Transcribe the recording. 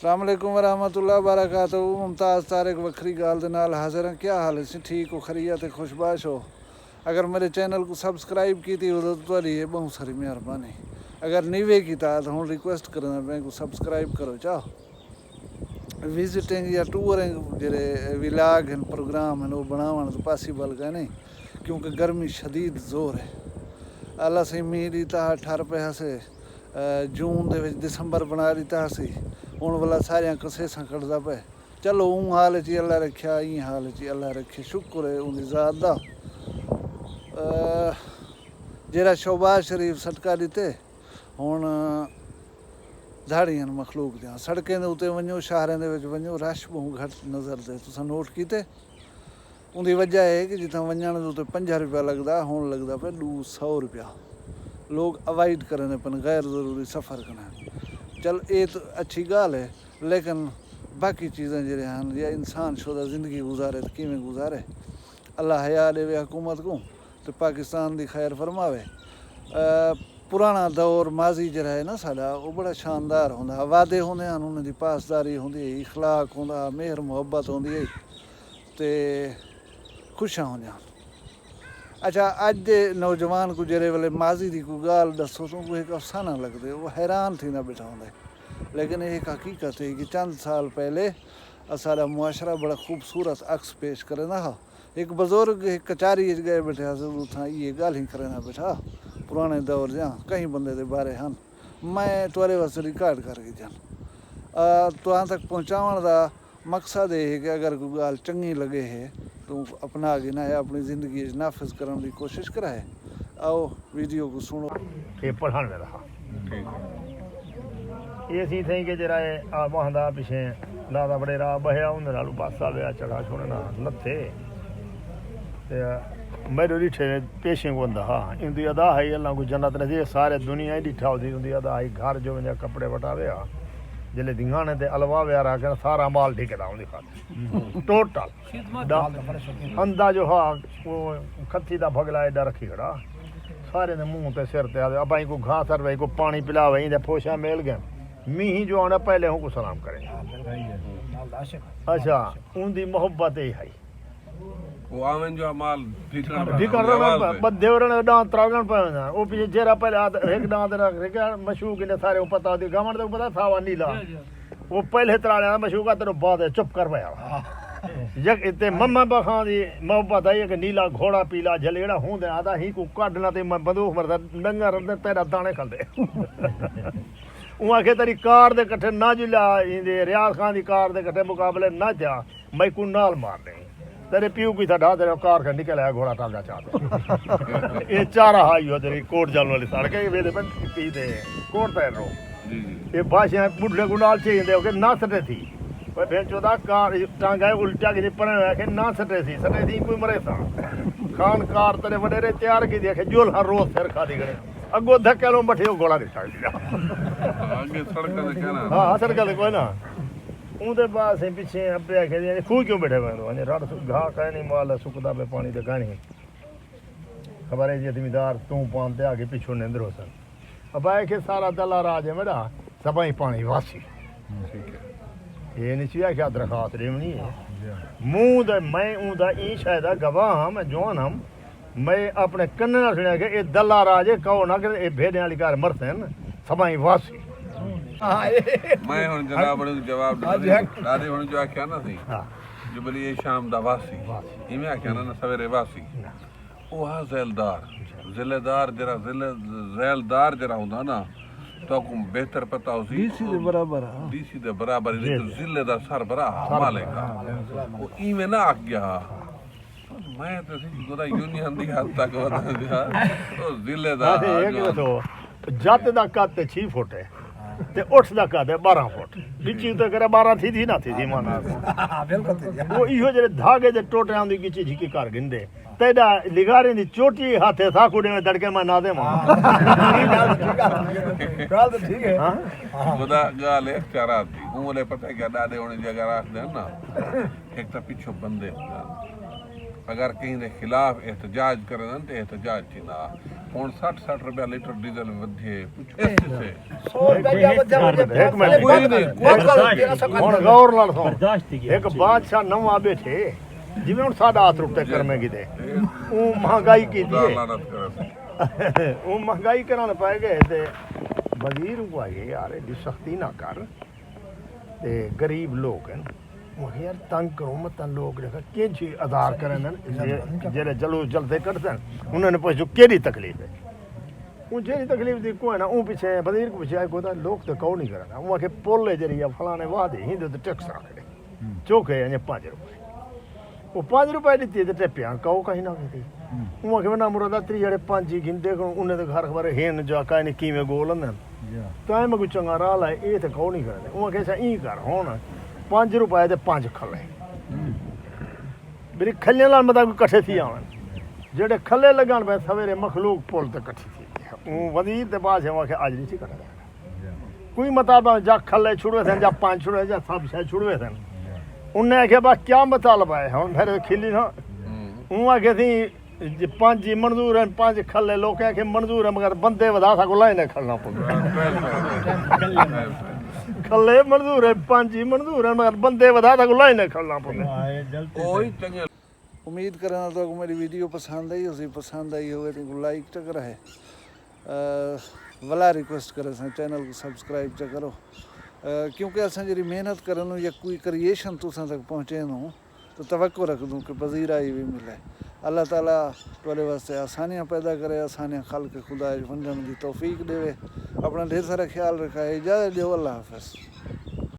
अस्सलाम वालेकुम वरहमतुल्लाह बरकातहू। मुमताज़ तारिक वक्री गाल दे नाल हाज़िर हैं। क्या हाल है? ठीक हो, खैरियत है, खुशबाश हो? अगर मेरे चैनल को सब्सक्राइब की थी उदो तो बहुत सारी मेहरबानी। अगर नीवे की तो हूँ रिक्वेस्ट करना मैं को सब्सक्राइब करो। चाह विजिटिंग या टूरिंग जेरे विलाग हैं प्रोग्राम हैं वो बनावन तो पॉसिबल का नहीं, क्योंकि गर्मी शदीद जोर है। अल्लाह से मीह दीता ठर पे से जून दे दिसंबर बना दीता सी हूँ वाला सारिया कसेसा कटदा पे। चलो ऊँ हाल च अल्लाह रखा, ई हाल च अल्लाह रखे, शुक्र है उनकी ज़ात दा। जरा शहबाज शरीफ सटका दिते हूँ झाड़ियां मखलूक दियां सड़कें दे उत्ते वञो, शहरें दे विच वञो, रश बहुत घट नज़र दे तुसां नोट कीते। उनकी वजह है कि जितना वञण दे उत्ते 50 रुपया लगदा हूँ लगदा पे 200 रुपया। लोग अवॉइड करने पन गैर ज़रूरी सफ़र करना। चल ये तो अच्छी गाल है, लेकिन बाकी चीज़ें जो हैं या इंसान शुदा ज़िंदगी गुजारे तो किमें गुजारे। अल्लाह हया देवे हुकूमत को तो पाकिस्तान की खैर फरमावे। पुराना दौर माजी जरा है ना साडा वो बड़ा शानदार होंदा। वादे होंदे हैं, उन्होंने पासदारी होंदी है, इखलाक होंदा, मेहर मुहब्बत होंदी है ते खुशियां होंदियां। अच्छा अज दे नौजवान को जेरे वेले माजी की कोई गाल दसो तो वो एक अफसाना लगदे, वो हैरान थी ना बैठा होंदे। लेकिन एक हकीकत है कि चंद साल पहले सारा मुआशरा बड़ा खूबसूरत अक्स पेश करे ना। एक बुजुर्ग एक कचारी गए बैठा उथा ये गल ही करे ना बैठा पुराने दौर जहाँ कई बंदे दे बारे हैं मैं तुआरे वास्ते रिकॉर्ड करके जान तुहां तक पहुँचावन का मकसद ये है कि अगर कोई गाल चंगी लगे है तो अपना के ना अपनी ज़िंदगी नाफिज करने की कोशिश कराए। आओ वीडियो को सुनो। ये पढ़ाने में रहा ये सी थी कि जरा आ वहां पिछे लादा बड़े राह बहया उन बस आ गया चढ़ा छोड़ना लथे मेरे डिठे पेशे को बंदा हाँ इंदी अदा है अल्लाह को जन्नत ने सारे दुनिया ही डिठा होती उनकी अदा है। घर जो मुझे कपड़े वटावे आ जिले दिंगाने ते अलवा व्यारा कर सारा माल ठिकेदा उनकी खाते टोटल अंदा जो हाँ वो खत्ती दा भगला एडा रखी खड़ा सारे ने मुंह ते सिर ते अब को घास सर को पानी पिलावे इंदे पोछा मेल गए मीही जो आना पहले हूँ को सलाम करें। अच्छा उनकी मोहब्बत ही है वो आवन जो माल ठिकर बदे वरने डां त्रागण पे ओ पीछे जेरा पहले एक डां ते रख मशूक ने सारे को पता होती गावण तो पता था नीला वो पहले त्राले मशूक तेरे बाद चुप कर भया जग इते मम्मा बखां दी मोहब्बत है कि नीला घोड़ा पीला जलेड़ा होंदे आदा ही को काढना ते मैं बंदूक मरदा डंगा रंदे तेरा दाने खलदे उहा के तेरी कार दे कट्ठे ना जिला इंदे रियाज खान दी कार दे कट्ठे मुकाबले ना जा मैं को नाल मार दे तेरे पीऊ की था तेरे कार का निकल आया घोड़ा टांगा चाहते ये चारा हाई हो तेरी कोट जाल वाली सड़क है वे बन पी दे कोट पैर रो ये भाषा बुढ़े को नाल चाहिए दे ना सटे थी पर फिर चौदह कार टांगा उल्टा की पड़े के ना सटे थी कोई मरे था खान कार तेरे वडेरे तैयार की देखे जोल हर रोज सिर खा दी गए अगो धक्के लो बैठे घोड़ा दिखा आगे सड़क दे कहना हां सड़क दे कोई ना उनके पास पीछे अपने आखे खूह क्यों बैठे हुए रड़ घाह कह नहीं माल सुकदा पे पानी तो गानी खबर है जी जमींदार तू पान ते आगे पिछू निंद्र हो सन अब आए के सारा दला राज है मेरा सबाई पानी वासी ठीक है ये नहीं क्या दरखास्त रेवनी है मुंह दे मैं ऊदा ई शायद गवाह मैं जवान हम मैं अपने कन्ने ना सुनिया कि ये दला राज है कहो ना कि ये भेड़े वाली कार मरते हैं सबाई वासी मैं हुन जनाब ने जवाब दादे हुन जो आख्या ना थी जो बोली ये शाम दा वासी इमे आख्या ना सवेरे वासी ओ हा ज़िलेदार जरा ज़ैलदार जरा हुंदा ना तो को बेहतर पता होसी डीसी दे बराबर हां डीसी दे बराबर ज़िले दा सरबरा मालिक वो इमे ना आख गया मैं तो गोदा यूनियन दी हद तक वधा गया तो ज़िलेदार तो जत दा कद 6 फुट है ते उठ दा कद 12 फुट बिची तो करे 12 थी ना थी माना बिल्कुल वो इहो जे धागे दे टोटे आंदी गिची झिकी कर गिंदे तेडा लिगारे दी चोटी हाथे था कुडे में दड़के में ना दे गाल तो ठीक है गोदा गाल है चारा दी उमले पता क्या दादे होने जगह राख दे ना एक तो पीछे बंदे अगर कहीं के खिलाफ एहतजाज करें तो एहतजाज थींदा हुण 60 रुपया लीटर डीजल वधे से ਹੁਣ ਗੌਰ ਨਾਲ ਸੁਣ ਇੱਕ ਬਾਦਸ਼ਾਹ ਨਵਾਂ ਬੈਠੇ ਜਿਵੇਂ ਹੁਣ ਸਾਡਾ ਹੱਥ ਰੁੱਟੇ ਕਰਮੇ ਕਿਤੇ ਉਹ ਮਹਿੰਗਾਈ ਕੀਤੀ ਹੈ लानत करे ਉਹ ਮਹਿੰਗਾਈ ਕਰਨ ਪੈ ਗਏ ਤੇ ਵਜ਼ੀਰ ਨੂੰ ਆਏ ਯਾਰ ਇਹਦੀ ਸਖਤੀ ਨਾ ਕਰ ਤੇ ਗਰੀਬ ਲੋਕ ਹਨ ਉਹ ਯਾਰ ਤੰਗ ਕਰੋ ਮਤ ਲੋਕ ਦੇਖਾ ਕਿ ਜੀ ਆਧਾਰ ਕਰਨ ਜਿਹੜੇ ਜਲੂਸ ਜਲਦੇ ਕੱਢਦੇ ਉਹਨਾਂ ਨੇ ਪੁੱਛੋ ਕਿਹੜੀ ਤਕਲੀਫ ਹੈ ਉਹ ਜਿਹੜੀ ਤਕਲੀਫ ਦੀ ਕੋਈ ਨਾ ਉਹ ਪਿੱਛੇ ਵਜ਼ੀਰ ਕੋ ਪਿੱਛੇ ਕੋਈ ਤਾਂ ਲੋਕ ਤੇ ਕਹੋ ਨਹੀਂ ਕਰਨਾ ਉਹ ਆਖੇ ਪੋਲੇ ਜਿਹੜੀ ਆ ਫਲਾਣੇ ਵਾਦੇ ਹਿੰਦੇ ਤੇ ਟੈਕਸ ਰੱਖਦੇ ਚੋਕੇ ਜਾਂ 5 ਰੁਪਏ ਉਹ 5 ਰੁਪਏ ਦਿੱਤੇ ਤੇ ਟੱਪਿਆ ਕਹੋ ਕਹੀਂ ਨਾ ਕੀਤੀ ਉਹ ਆਖੇ ਨਾ ਮੁਰਦਾ ਤਰੀ ਜਿਹੜੇ 5 ਹੀ ਗਿੰਦੇ ਕੋ ਉਹਨੇ ਤੇ ਘਰ ਖਬਰ ਹੈਨ ਜਾ ਕਾਇ ਨੇ ਕਿਵੇਂ ਗੋਲ ਲੰਨ ਤਾਂ ਮੈਂ ਕੋਈ ਚੰਗਾ ਰਾਹ ਲਾਏ ਇਹ ਤੇ ਕਹੋ ਨਹੀਂ ਕਰਦੇ ਉਹ ਆਖੇ ਸਾ ਇਹ ਕਰ ਹੁਣ 5 ਰੁਪਏ ਤੇ 5 ਖੱਲੇ ਮੇਰੀ ਖੱਲੇ ਨਾਲ ਮਤਾ ਕੋਈ ਇਕੱਠੇ ਥੀ ਆਉਣ ਜਿਹੜੇ ਖੱਲੇ ਲੱਗਣ ਪਏ ਸਵੇਰੇ ਮਖਲੂਕ ਪੁੱਲ ਤੇ ਇਕੱਠੀ ਥੀ ਉਹ ਵਜ਼ੀਰ ਤੇ ਬਾਅਦ ਆਖੇ ਅੱਜ ਨਹੀਂ ਸੀ ਕੱਢਦਾ ਕੋਈ ਮਤਾਲਬ ਜਾਂ ਖੱਲੇ ਛੁੜਵੇ ਸਨ ਜਾਂ 5 ਛੁੜਵੇ ਜਾਂ ਸਭ ਸ਼ਾਇਦ ਛੁੜਵੇ ਸਨ ਉਹਨੇ ਆਖਿਆ ਬਸ ਕੀ ਮਤਾਲਬ ਹੈ ਹੁਣ ਫਿਰ ਖਿੱਲੀ ਨਾ ਉਹ ਆਖੇ ਸੀ 5 ਹੀ ਮਨਜ਼ੂਰ ਹਨ 5 ਖੱਲੇ ਲੋਕ ਆਖੇ ਮਨਜ਼ੂਰ ਹੈ ਮਗਰ ਬੰਦੇ ਵਧਾ ਸਕੋ ਲਾਇਨੇ ਖੜਨਾ ਪਊਗਾ ਖੱਲੇ ਮਨਜ਼ੂਰ ਹੈ 5 ਹੀ ਮਨਜ਼ੂਰ ਹੈ ਮਗਰ ਬੰਦੇ ਵਧਾ ਸਕੋ ਲਾਇਨੇ ਖੜਨਾ ਪਊਗਾ कोई चंगे उम्मीद करना तो मेरी वीडियो पसंद आई उसी पसंद आई होवे तो लाइक च करे वला रिक्वेस्ट करे चैनल को सब्सक्राइब च करो क्योंकि असां जी मेहनत करन या कोई क्रिएशन तुसां तक पहुँचे नूं तो तवक्को रख दूँ कि पजीरा ही भी मिले अल्लाह ताला तुहाडे वास्ते आसानियाँ पैदा करे आसानियाँ खल के खुदा वंडण की तौफीक देवे अपना ढेर सारा ख्याल रखा है इजाज़त दो अल्लाह हाफ़िज़।